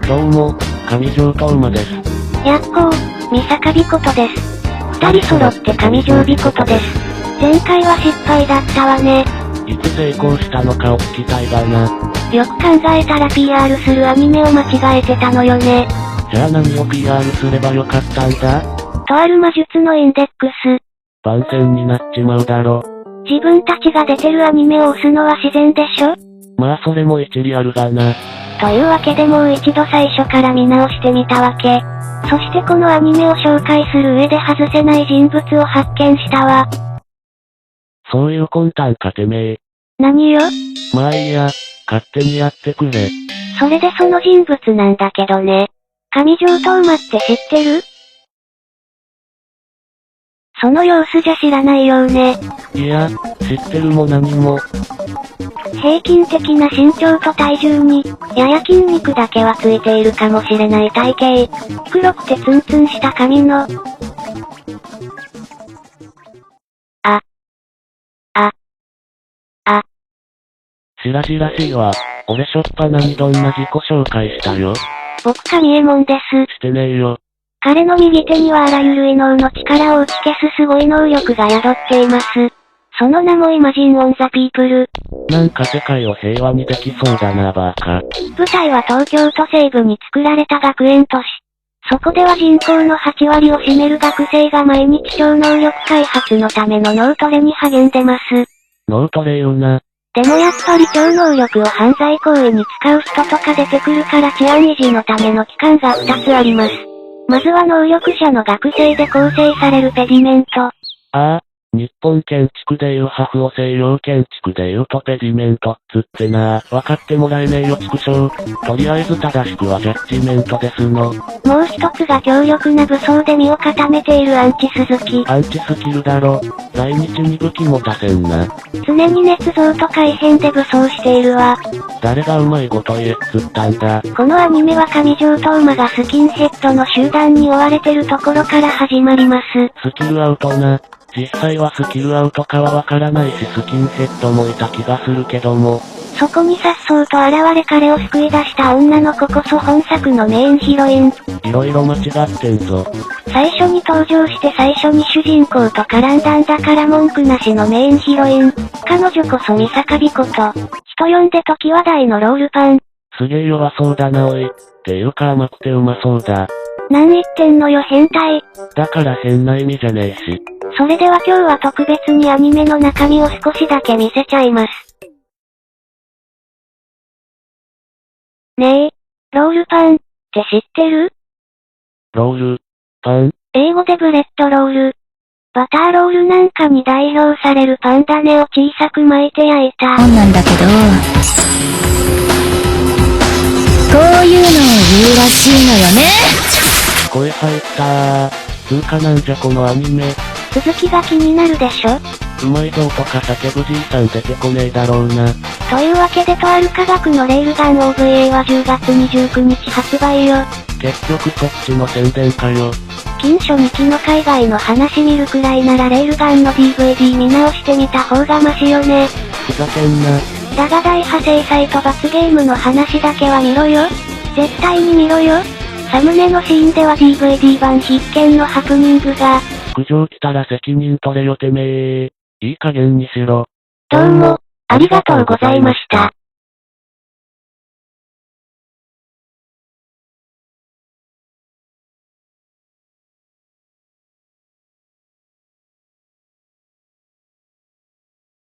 どうも、上条斗馬です。やっほー、三坂美琴です。二人揃って上条美琴です。前回は失敗だったわね。いつ成功したのかを聞きたいがな。よく考えたら PR するアニメを間違えてたのよね。じゃあ何を PR すればよかったんだ？とある魔術のインデックス。番宣になっちまうだろ。自分たちが出てるアニメを押すのは自然でしょ？まあそれも一理あるがな。というわけでもう一度最初から見直してみたわけ。そしてこのアニメを紹介する上で外せない人物を発見したわ。そういう魂胆かてめえ。何よ？まあいいや、勝手にやってくれ。それでその人物なんだけどね。上条斗馬って知ってる？その様子じゃ知らないようね。いや、知ってるも何も。平均的な身長と体重に、やや筋肉だけはついているかもしれない体型。黒くてツンツンした髪の。しらしいわ。俺しょっぱなにどんな自己紹介したよ。僕神右衛門です。してねえよ。彼の右手にはあらゆる異能の力を打ち消すすごい能力が宿っています。その名もイマジン・オン・ザ・ピープル。なんか世界を平和にできそうだなバーカ。舞台は東京都西部に作られた学園都市。そこでは人口の8割を占める学生が毎日超能力開発のための脳トレに励んでます。脳トレよな。でもやっぱり超能力を犯罪行為に使う人とか出てくるから治安維持のための機関が2つあります。まずは能力者の学生で構成されるペディメント。ああ、日本建築でいうハフを西洋建築でいうとペディメントっつってな。分かってもらえねえよ畜生。とりあえず正しくはジャッジメントですの。もう一つが強力な武装で身を固めているアンチ鈴木。アンチスキルだろ。来日に武器持たせんな。常に捏造と改変で武装しているわ。誰がうまいこと言えっつったんだ。このアニメは上条斗馬がスキンヘッドの集団に追われてるところから始まります。スキルアウトな。実際はスキルアウトかはわからないしスキンヘッドもいた気がするけども。そこに颯爽と現れ彼を救い出した女の子こそ本作のメインヒロイン。いろいろ間違ってんぞ。最初に登場して最初に主人公と絡んだんだから文句なしのメインヒロイン。彼女こそ三坂美琴。人呼んで時話題のロールパン。すげえ弱そうだなおい。っていうか甘くてうまそうだ。何言ってんのよ変態。だから変な意味じゃねえし。それでは今日は特別にアニメの中身を少しだけ見せちゃいます。ねえ、ロールパンって知ってる？ロールパン？英語でブレッドロール。バターロールなんかに代表されるパン種を小さく巻いて焼いた。本なんだけど、こういうのを言うらしいのよね。声入ったー。つうかなんじゃこのアニメ。続きが気になるでしょ？うまいぞとか叫ぶじいさん出てこねえだろうな。というわけでとある科学のレールガン OVA は10月29日発売よ。結局そっちの宣伝かよ。金初日の海外の話見るくらいならレールガンの DVD 見直してみた方がマシよね。ふざけんな。だが大派制裁と罰ゲームの話だけは見ろよ。絶対に見ろよ。サムネのシーンでは DVD 版必見のハプニングが。苦情来たら責任取れよてめえ。いい加減にしろ。どうも、ありがとうございました。